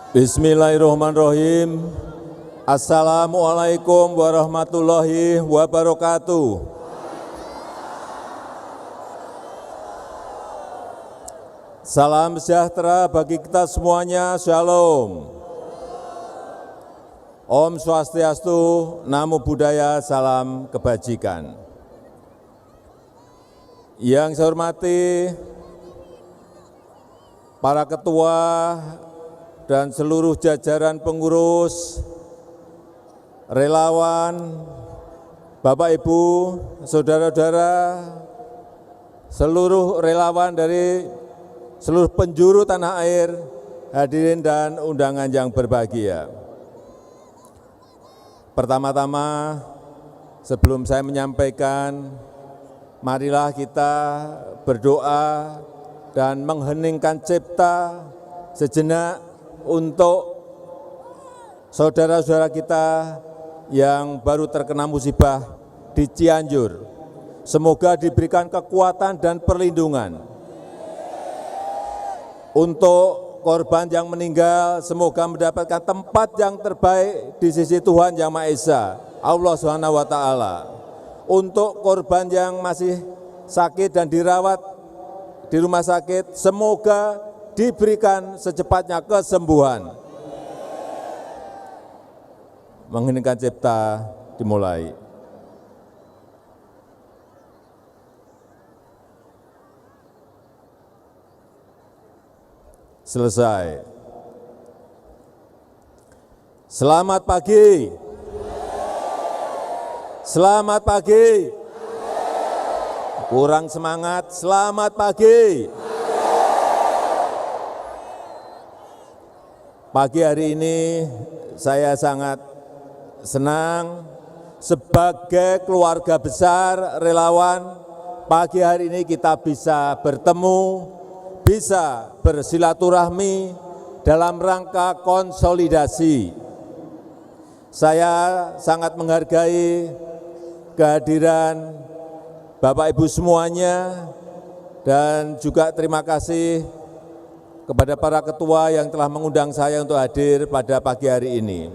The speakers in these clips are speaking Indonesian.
Bismillahirrahmanirrahim. Assalamualaikum warahmatullahi wabarakatuh. Salam sejahtera bagi kita semuanya, Shalom. Om Swastiastu, Namo Buddhaya, salam kebajikan. Yang saya hormati para ketua dan seluruh jajaran pengurus, relawan, Bapak Ibu, saudara-saudara, seluruh relawan dari seluruh penjuru tanah air, hadirin dan undangan yang berbahagia. Pertama-tama, sebelum saya menyampaikan, marilah kita berdoa dan mengheningkan cipta sejenak untuk saudara-saudara kita yang baru terkena musibah di Cianjur. Semoga diberikan kekuatan dan perlindungan. Untuk korban yang meninggal, semoga mendapatkan tempat yang terbaik di sisi Tuhan Yang Maha Esa, Allah Subhanahu wa Ta'ala. Untuk korban yang masih sakit dan dirawat di rumah sakit, semoga diberikan secepatnya kesembuhan. Mengheningkan cipta dimulai. Selesai. Selamat pagi. Selamat pagi. Kurang semangat. Selamat pagi. Pagi hari ini saya sangat senang sebagai keluarga besar relawan, pagi hari ini kita bisa bertemu, bisa bersilaturahmi dalam rangka konsolidasi. Saya sangat menghargai kehadiran Bapak Ibu semuanya dan juga terima kasih kepada para ketua yang telah mengundang saya untuk hadir pada pagi hari ini.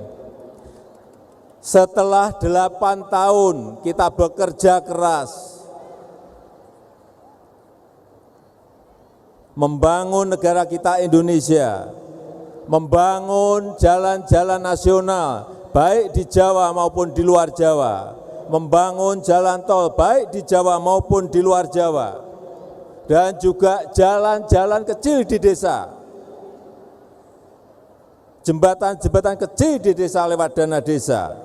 Setelah 8 tahun kita bekerja keras membangun negara kita Indonesia, membangun jalan-jalan nasional baik di Jawa maupun di luar Jawa, membangun jalan tol baik di Jawa maupun di luar Jawa, dan juga jalan-jalan kecil di desa, jembatan-jembatan kecil di desa lewat dana desa.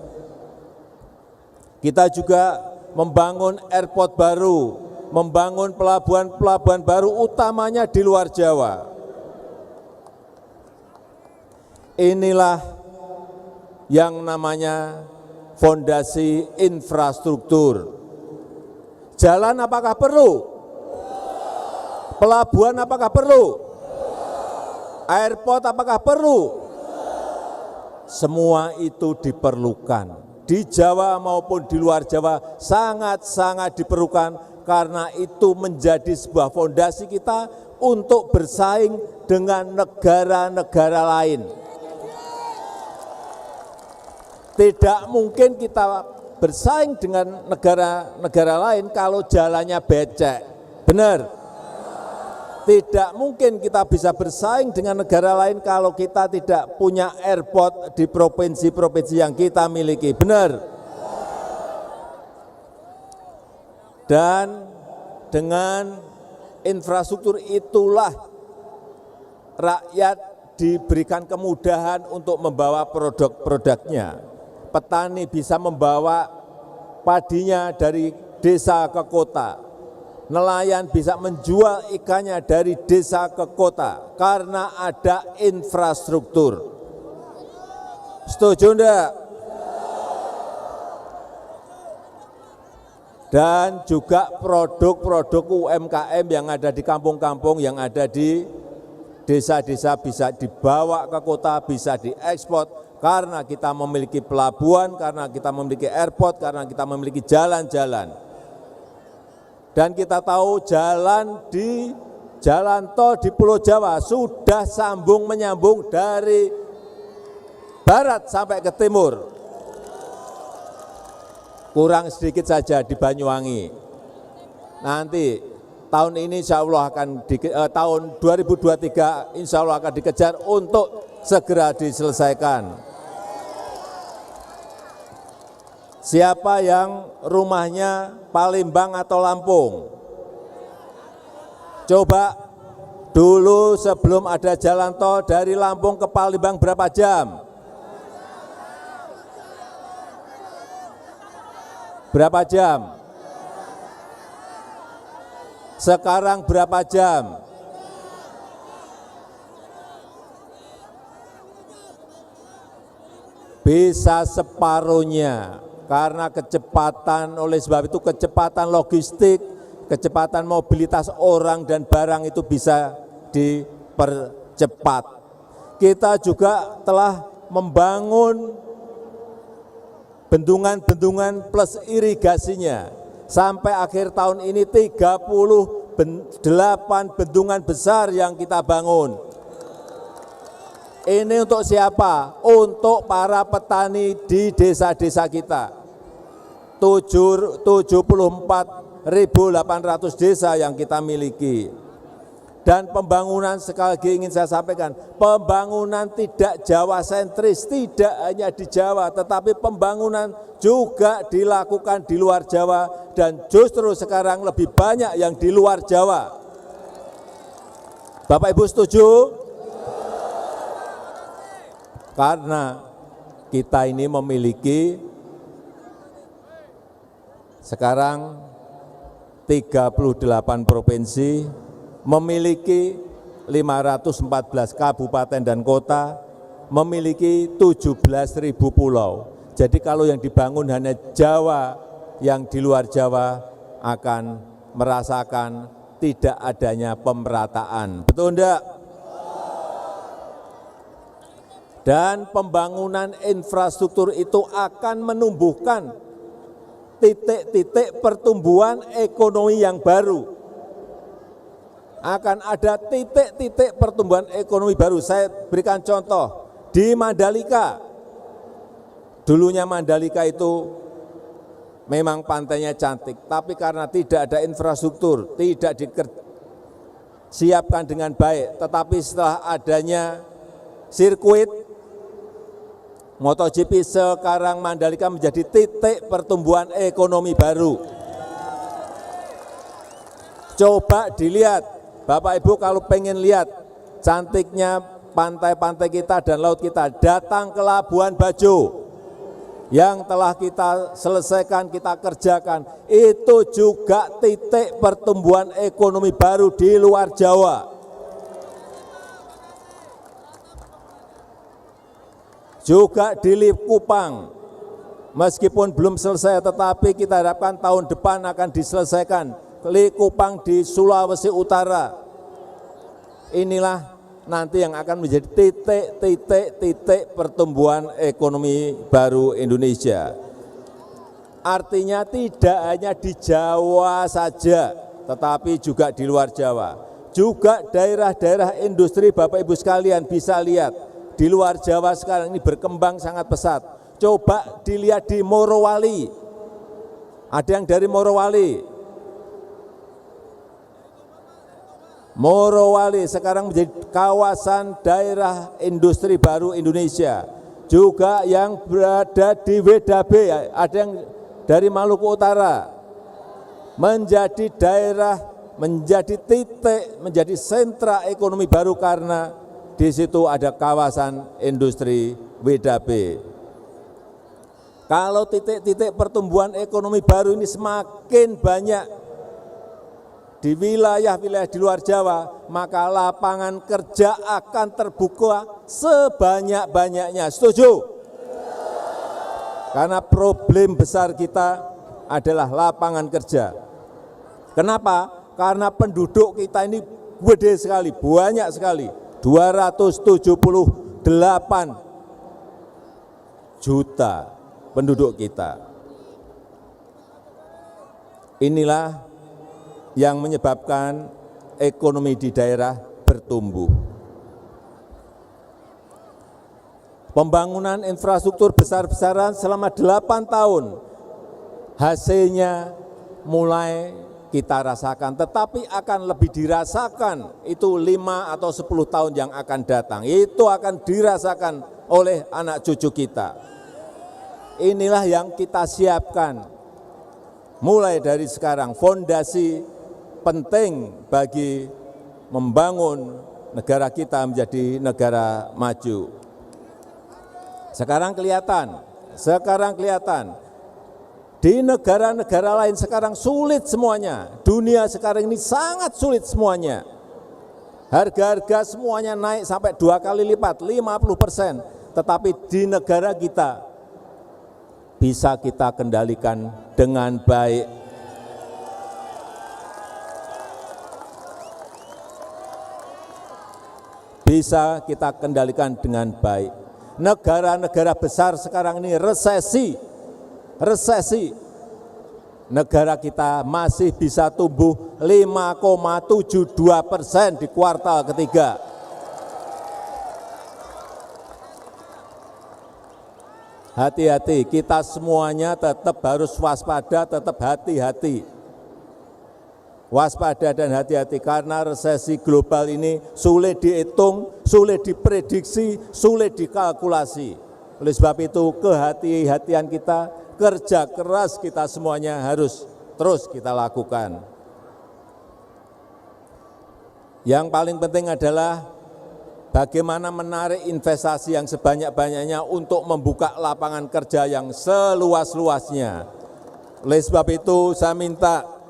Kita juga membangun airport baru, membangun pelabuhan-pelabuhan baru utamanya di luar Jawa. Inilah yang namanya fondasi infrastruktur. Jalan apakah perlu? Pelabuhan apakah perlu? Airport apakah perlu? Semua itu diperlukan. Di Jawa maupun di luar Jawa sangat-sangat diperlukan karena itu menjadi sebuah fondasi kita untuk bersaing dengan negara-negara lain. Tidak mungkin kita bersaing dengan negara-negara lain kalau jalannya becek. Benar? Tidak mungkin kita bisa bersaing dengan negara lain kalau kita tidak punya airport di provinsi-provinsi yang kita miliki. Benar? Dan dengan infrastruktur itulah rakyat diberikan kemudahan untuk membawa produk-produknya. Petani bisa membawa padinya dari desa ke kota. Nelayan bisa menjual ikannya dari desa ke kota karena ada infrastruktur. Setuju enggak? Dan juga produk-produk UMKM yang ada di kampung-kampung, yang ada di desa-desa bisa dibawa ke kota, bisa diekspor karena kita memiliki pelabuhan, karena kita memiliki airport, karena kita memiliki jalan-jalan. Dan kita tahu jalan tol di Pulau Jawa sudah sambung menyambung dari barat sampai ke timur. Kurang sedikit saja di Banyuwangi. Nanti tahun ini insya Allah tahun 2023 insya Allah akan dikejar untuk segera diselesaikan. Siapa yang rumahnya Palembang atau Lampung? Coba dulu sebelum ada jalan tol dari Lampung ke Palembang berapa jam? Berapa jam? Sekarang berapa jam? Bisa separuhnya, karena kecepatan, oleh sebab itu kecepatan logistik, kecepatan mobilitas orang dan barang itu bisa dipercepat. Kita juga telah membangun bendungan-bendungan plus irigasinya. Sampai akhir tahun ini 38 bendungan besar yang kita bangun. Ini untuk siapa? Untuk para petani di desa-desa kita. 74.800 desa yang kita miliki. Dan pembangunan, sekali lagi ingin saya sampaikan, pembangunan tidak Jawa sentris, tidak hanya di Jawa, tetapi pembangunan juga dilakukan di luar Jawa, dan justru sekarang lebih banyak yang di luar Jawa. Bapak Ibu setuju? Karena kita ini memiliki sekarang 38 provinsi, memiliki 514 kabupaten dan kota, memiliki 17.000 pulau. Jadi kalau yang dibangun hanya Jawa, yang di luar Jawa akan merasakan tidak adanya pemerataan. Betul enggak? Dan pembangunan infrastruktur itu akan menumbuhkan titik-titik pertumbuhan ekonomi yang baru. Akan ada titik-titik pertumbuhan ekonomi baru. Saya berikan contoh, di Mandalika. Dulunya Mandalika itu memang pantainya cantik, tapi karena tidak ada infrastruktur, tidak disiapkan dengan baik, tetapi setelah adanya sirkuit MotoGP, sekarang Mandalika menjadi titik pertumbuhan ekonomi baru. Coba dilihat, Bapak Ibu kalau pengen lihat cantiknya pantai-pantai kita dan laut kita, datang ke Labuan Bajo yang telah kita selesaikan, kita kerjakan. Itu juga titik pertumbuhan ekonomi baru di luar Jawa. Juga di Likupang, meskipun belum selesai, tetapi kita harapkan tahun depan akan diselesaikan. Likupang di Sulawesi Utara. Inilah nanti yang akan menjadi titik pertumbuhan ekonomi baru Indonesia. Artinya tidak hanya di Jawa saja, tetapi juga di luar Jawa. Juga daerah-daerah industri, Bapak Ibu sekalian bisa lihat, di luar Jawa sekarang ini berkembang sangat pesat. Coba dilihat di Morowali. Ada yang dari Morowali. Morowali sekarang menjadi kawasan daerah industri baru Indonesia. Juga yang berada di WDB, ada yang dari Maluku Utara, menjadi daerah, menjadi titik, menjadi sentra ekonomi baru karena di situ ada kawasan industri WDB. Kalau titik-titik pertumbuhan ekonomi baru ini semakin banyak di wilayah-wilayah di luar Jawa, maka lapangan kerja akan terbuka sebanyak-banyaknya. Setuju? Karena problem besar kita adalah lapangan kerja. Kenapa? Karena penduduk kita ini gede sekali, banyak sekali. 278 juta penduduk kita. Inilah yang menyebabkan ekonomi di daerah bertumbuh. Pembangunan infrastruktur besar-besaran selama 8 tahun, hasilnya mulai kita rasakan, tetapi akan lebih dirasakan itu 5 atau 10 tahun yang akan datang. Itu akan dirasakan oleh anak cucu kita. Inilah yang kita siapkan. Mulai dari sekarang, fondasi penting bagi membangun negara kita menjadi negara maju. Sekarang kelihatan, di negara-negara lain sekarang sulit semuanya. Dunia sekarang ini sangat sulit semuanya. Harga-harga semuanya naik sampai 2 kali lipat, 50%. Tetapi di negara kita bisa kita kendalikan dengan baik. Bisa kita kendalikan dengan baik. Negara-negara besar sekarang ini resesi. Negara kita masih bisa tumbuh 5,72% di kuartal ketiga. Hati-hati, kita semuanya tetap harus waspada, tetap hati-hati. Waspada dan hati-hati karena resesi global ini sulit dihitung, sulit diprediksi, sulit dikalkulasi. Oleh sebab itu kehati-hatian kita, kerja keras kita semuanya harus terus kita lakukan. Yang paling penting adalah bagaimana menarik investasi yang sebanyak-banyaknya untuk membuka lapangan kerja yang seluas-luasnya. Oleh sebab itu saya minta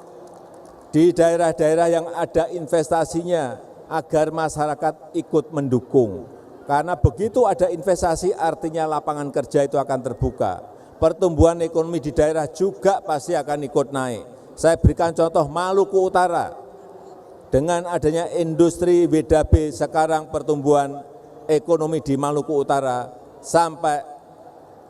di daerah-daerah yang ada investasinya agar masyarakat ikut mendukung. Karena begitu ada investasi artinya lapangan kerja itu akan terbuka. Pertumbuhan ekonomi di daerah juga pasti akan ikut naik. Saya berikan contoh Maluku Utara. Dengan adanya industri WDB sekarang pertumbuhan ekonomi di Maluku Utara sampai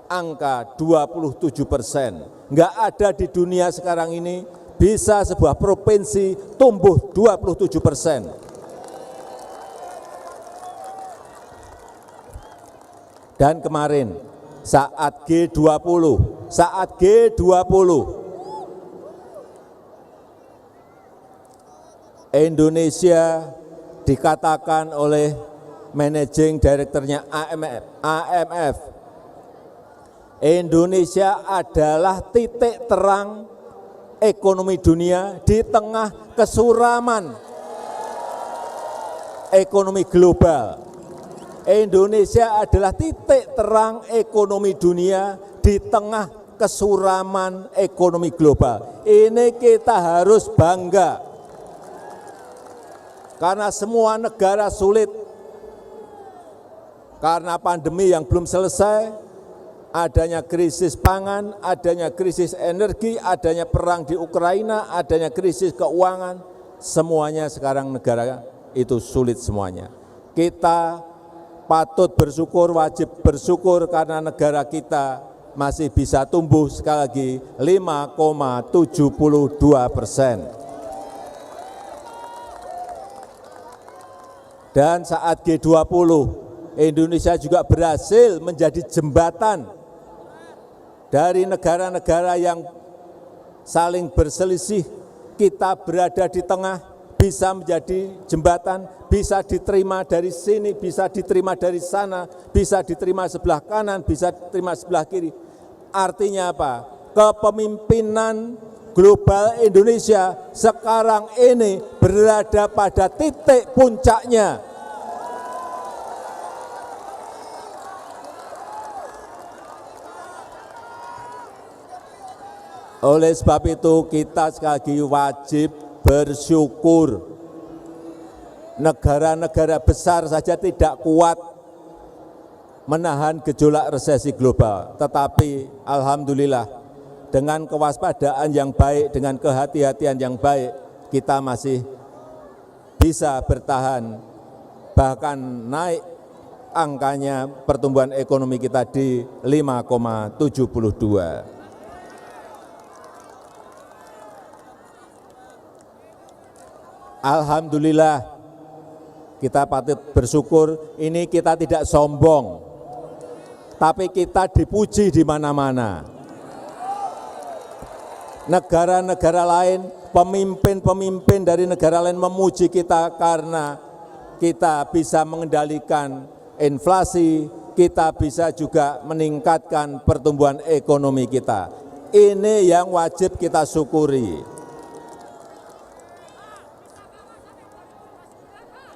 angka 27%. Enggak ada di dunia sekarang ini bisa sebuah provinsi tumbuh 27%. Dan kemarin saat G20, Indonesia dikatakan oleh managing directornya AMF, Indonesia adalah titik terang ekonomi dunia di tengah kesuraman ekonomi global. Indonesia adalah titik terang ekonomi dunia di tengah kesuraman ekonomi global. Ini kita harus bangga. Karena semua negara sulit. Karena pandemi yang belum selesai, adanya krisis pangan, adanya krisis energi, adanya perang di Ukraina, adanya krisis keuangan, semuanya sekarang negara itu sulit semuanya. Kita patut bersyukur, wajib bersyukur karena negara kita masih bisa tumbuh sekali lagi 5,72%. Dan saat G20, Indonesia juga berhasil menjadi jembatan dari negara-negara yang saling berselisih. Kita berada di tengah, bisa menjadi jembatan, bisa diterima dari sini, bisa diterima dari sana, bisa diterima sebelah kanan, bisa diterima sebelah kiri. Artinya apa? Kepemimpinan global Indonesia sekarang ini berada pada titik puncaknya. Oleh sebab itu kita sekali lagi wajib bersyukur. Negara-negara besar saja tidak kuat menahan gejolak resesi global. Tetapi alhamdulillah dengan kewaspadaan yang baik, dengan kehati-hatian yang baik, kita masih bisa bertahan, bahkan naik angkanya pertumbuhan ekonomi kita di 5,72. Alhamdulillah, kita patut bersyukur, ini kita tidak sombong. tapi kita dipuji di mana-mana. Negara-negara lain, pemimpin-pemimpin dari negara lain memuji kita karena kita bisa mengendalikan inflasi, kita bisa juga meningkatkan pertumbuhan ekonomi kita. Ini yang wajib kita syukuri.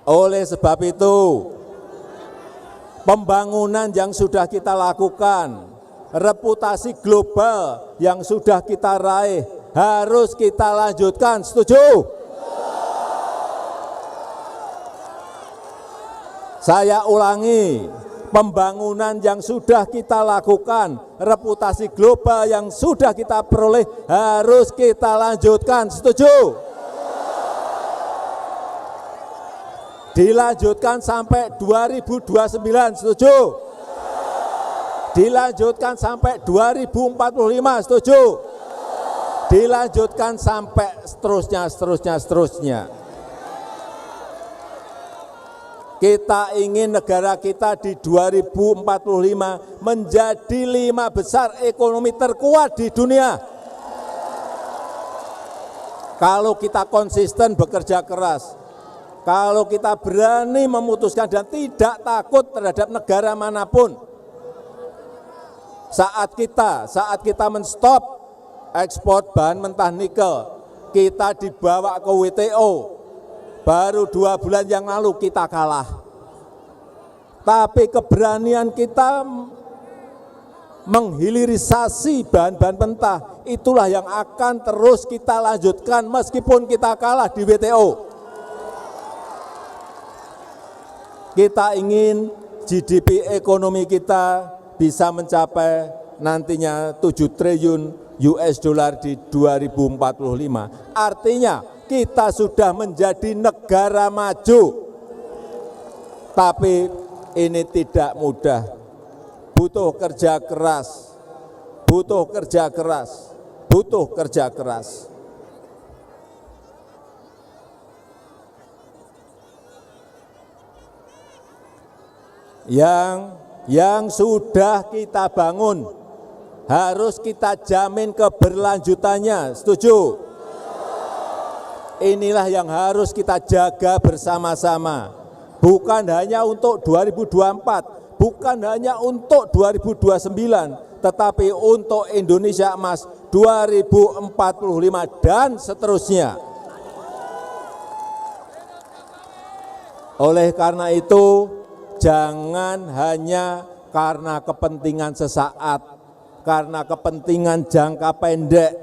Oleh sebab itu, pembangunan yang sudah kita lakukan, reputasi global yang sudah kita raih, harus kita lanjutkan. Setuju? Saya ulangi, pembangunan yang sudah kita lakukan, reputasi global yang sudah kita peroleh, harus kita lanjutkan. Setuju? Dilanjutkan sampai 2029, setuju? Dilanjutkan sampai 2045, setuju? Dilanjutkan sampai seterusnya. Kita ingin negara kita di 2045 menjadi 5 besar ekonomi terkuat di dunia. Kalau kita konsisten bekerja keras, kalau kita berani memutuskan dan tidak takut terhadap negara manapun, saat kita menstop ekspor bahan mentah nikel, kita dibawa ke WTO, baru 2 bulan yang lalu kita kalah. Tapi keberanian kita menghilirisasi bahan-bahan mentah, itulah yang akan terus kita lanjutkan meskipun kita kalah di WTO. Kita ingin GDP ekonomi kita bisa mencapai nantinya 7 triliun US dollar di 2045. Artinya kita sudah menjadi negara maju. Tapi ini tidak mudah. Butuh kerja keras. Butuh kerja keras. Butuh kerja keras. Yang sudah kita bangun harus kita jamin keberlanjutannya. Setuju? Inilah yang harus kita jaga bersama-sama. Bukan hanya untuk 2024, bukan hanya untuk 2029, tetapi untuk Indonesia Emas 2045 dan seterusnya. Oleh karena itu, jangan hanya karena kepentingan sesaat, karena kepentingan jangka pendek,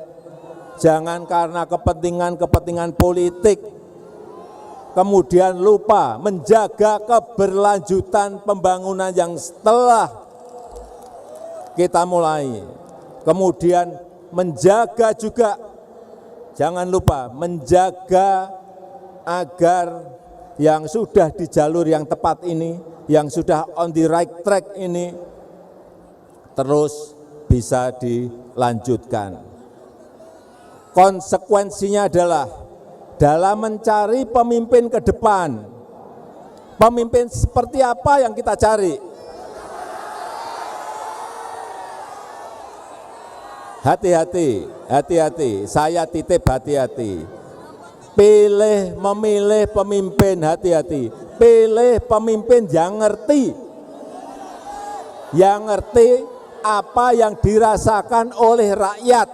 jangan karena kepentingan politik, kemudian lupa menjaga keberlanjutan pembangunan yang setelah kita mulai. Kemudian menjaga juga, jangan lupa menjaga agar yang sudah di jalur yang tepat ini, yang sudah on the right track ini, terus bisa dilanjutkan. Konsekuensinya adalah dalam mencari pemimpin ke depan, pemimpin seperti apa yang kita cari? Hati-hati, saya titip hati-hati. Memilih pemimpin, hati-hati. Pilih pemimpin yang ngerti apa yang dirasakan oleh rakyat.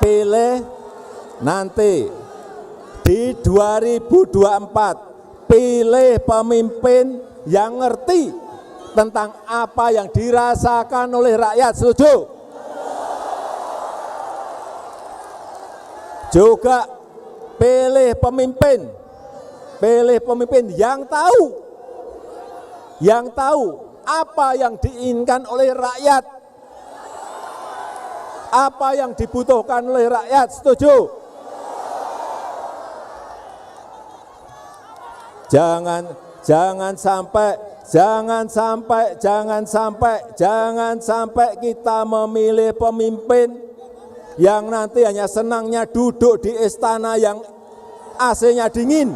Pilih nanti di 2024, pilih pemimpin yang ngerti tentang apa yang dirasakan oleh rakyat. Setuju? Juga pilih pemimpin yang tahu apa yang diinginkan oleh rakyat, apa yang dibutuhkan oleh rakyat. Setuju? Jangan sampai kita memilih pemimpin yang nanti hanya senangnya duduk di istana yang AC-nya dingin.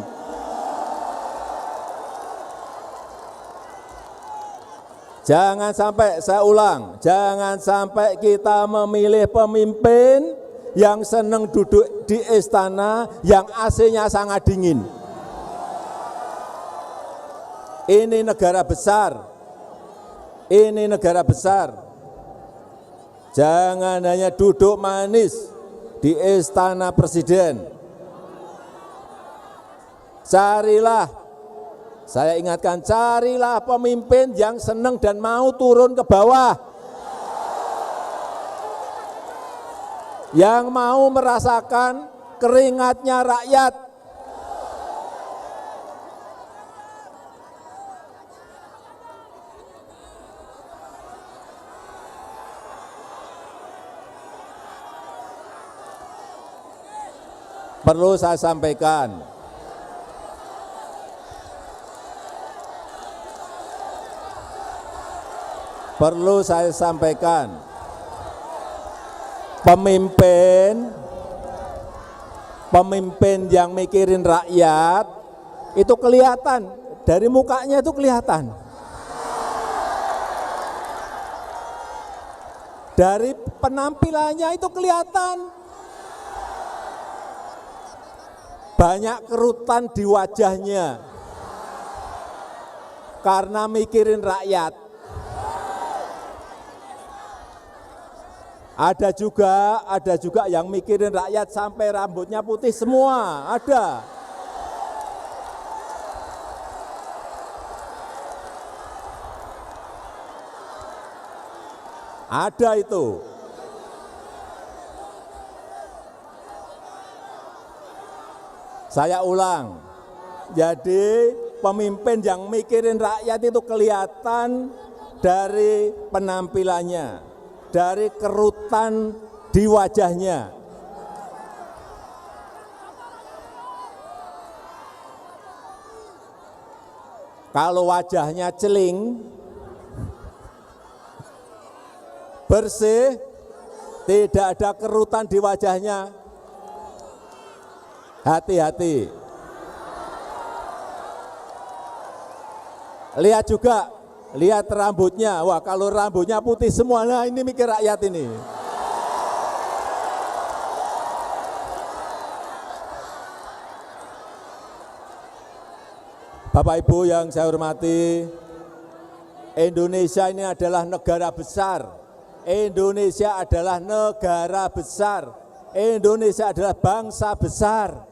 Jangan sampai, saya ulang, jangan sampai kita memilih pemimpin yang senang duduk di istana yang AC-nya sangat dingin. Ini negara besar. Ini negara besar. Jangan hanya duduk manis di istana presiden. Carilah, saya ingatkan, carilah pemimpin yang senang dan mau turun ke bawah. Yang mau merasakan keringatnya rakyat. Perlu saya sampaikan, pemimpin yang mikirin rakyat itu kelihatan, dari mukanya itu kelihatan. Dari penampilannya itu kelihatan. Banyak kerutan di wajahnya karena mikirin rakyat. Ada juga yang mikirin rakyat sampai rambutnya putih semua, ada. Ada itu. Saya ulang, jadi pemimpin yang mikirin rakyat itu kelihatan dari penampilannya, dari kerutan di wajahnya. Kalau wajahnya celing, bersih, tidak ada kerutan di wajahnya, hati-hati. Lihat juga, lihat rambutnya. Wah, kalau rambutnya putih semua, nah ini mikir rakyat ini. Bapak Ibu yang saya hormati, Indonesia ini adalah negara besar. Indonesia adalah negara besar. Indonesia adalah bangsa besar.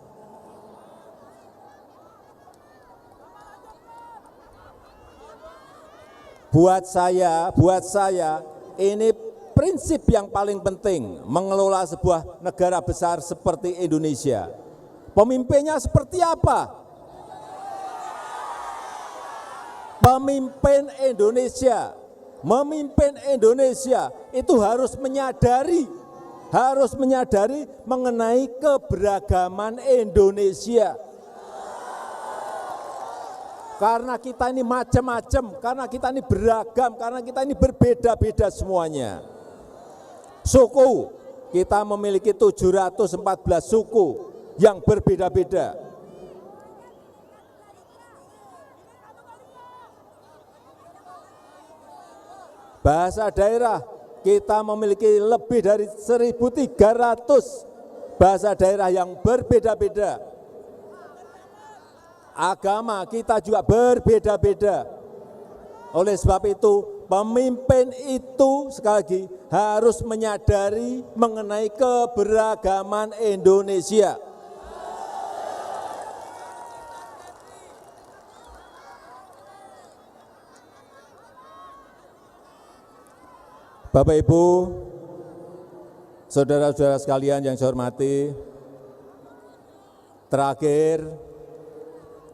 Buat saya, ini prinsip yang paling penting mengelola sebuah negara besar seperti Indonesia. Pemimpinnya seperti apa? Memimpin Indonesia itu harus menyadari mengenai keberagaman Indonesia. Karena kita ini macam-macam, karena kita ini beragam, karena kita ini berbeda-beda semuanya. Suku, kita memiliki 714 suku yang berbeda-beda. Bahasa daerah, kita memiliki lebih dari 1.300 bahasa daerah yang berbeda-beda. Agama kita juga berbeda-beda. Oleh sebab itu, pemimpin itu sekali lagi harus menyadari mengenai keberagaman Indonesia. Bapak Ibu, saudara-saudara sekalian yang saya hormati, terakhir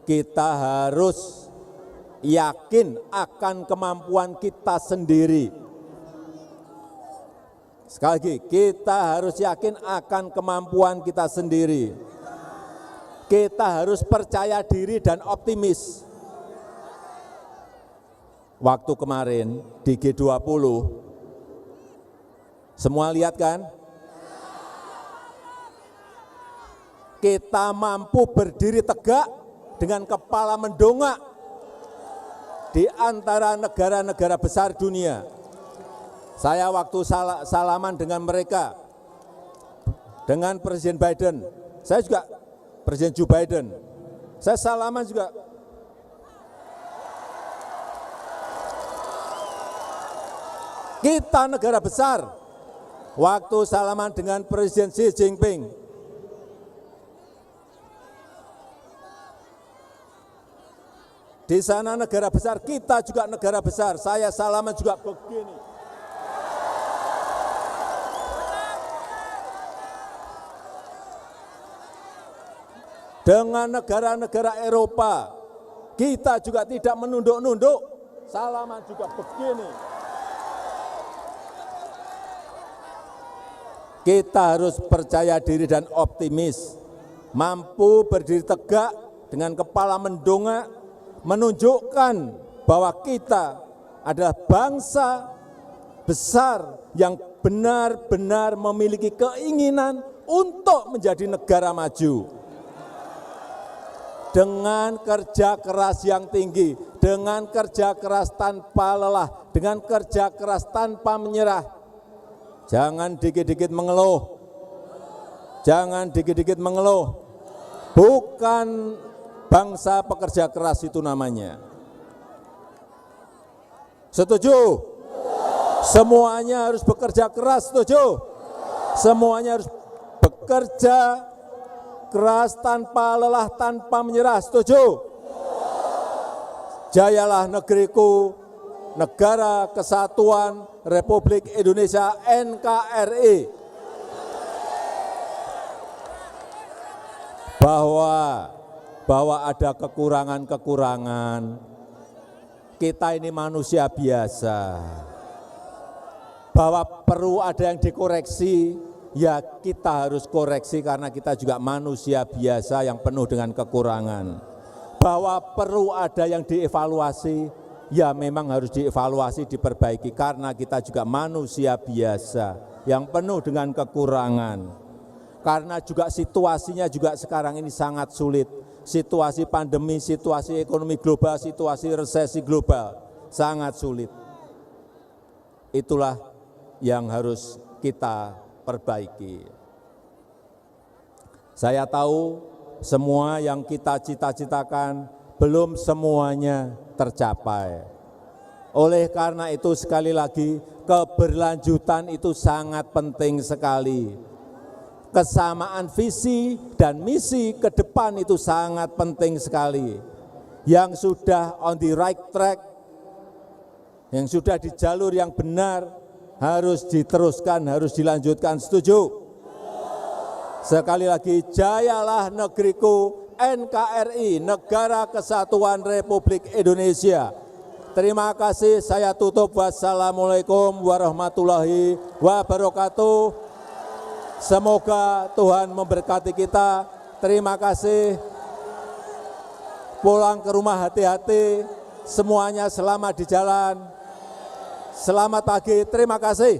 kita harus yakin akan kemampuan kita sendiri. Sekali lagi, kita harus yakin akan kemampuan kita sendiri. Kita harus percaya diri dan optimis. Waktu kemarin di G20, semua lihat kan? Kita mampu berdiri tegak dengan kepala mendongak. di antara negara-negara besar dunia. Saya waktu salaman dengan mereka, dengan Presiden Biden, saya juga Presiden Joe Biden, saya salaman juga. Kita negara besar, waktu salaman dengan Presiden Xi Jinping, di sana negara besar, kita juga negara besar, saya salaman juga begini. Dengan negara-negara Eropa, kita juga tidak menunduk-nunduk, salaman juga begini. Kita harus percaya diri dan optimis, mampu berdiri tegak dengan kepala mendongak, menunjukkan bahwa kita adalah bangsa besar yang benar-benar memiliki keinginan untuk menjadi negara maju. Dengan kerja keras yang tinggi, dengan kerja keras tanpa lelah, dengan kerja keras tanpa menyerah. Jangan dikit-dikit mengeluh. Jangan dikit-dikit mengeluh. Bukan bangsa pekerja keras itu namanya. Setuju? Semuanya harus bekerja keras, setuju? Semuanya harus bekerja keras tanpa lelah, tanpa menyerah, setuju? Jayalah negeriku, Negara Kesatuan Republik Indonesia NKRI. Bahwa ada kekurangan-kekurangan, kita ini manusia biasa. Bahwa perlu ada yang dikoreksi, ya kita harus koreksi karena kita juga manusia biasa yang penuh dengan kekurangan. Bahwa perlu ada yang dievaluasi, ya memang harus dievaluasi, diperbaiki karena kita juga manusia biasa yang penuh dengan kekurangan. Karena juga situasinya juga sekarang ini sangat sulit. Situasi pandemi, situasi ekonomi global, situasi resesi global sangat sulit. Itulah yang harus kita perbaiki. Saya tahu semua yang kita cita-citakan belum semuanya tercapai. Oleh karena itu sekali lagi keberlanjutan itu sangat penting sekali. Kesamaan visi dan misi ke depan itu sangat penting sekali. Yang sudah on the right track, yang sudah di jalur yang benar, harus diteruskan, harus dilanjutkan. Setuju? Sekali lagi, jayalah negeriku NKRI, Negara Kesatuan Republik Indonesia. Terima kasih, saya tutup. Wassalamualaikum warahmatullahi wabarakatuh. Semoga Tuhan memberkati kita. Terima kasih. Pulang ke rumah hati-hati. Semuanya selamat di jalan. Selamat pagi. Terima kasih.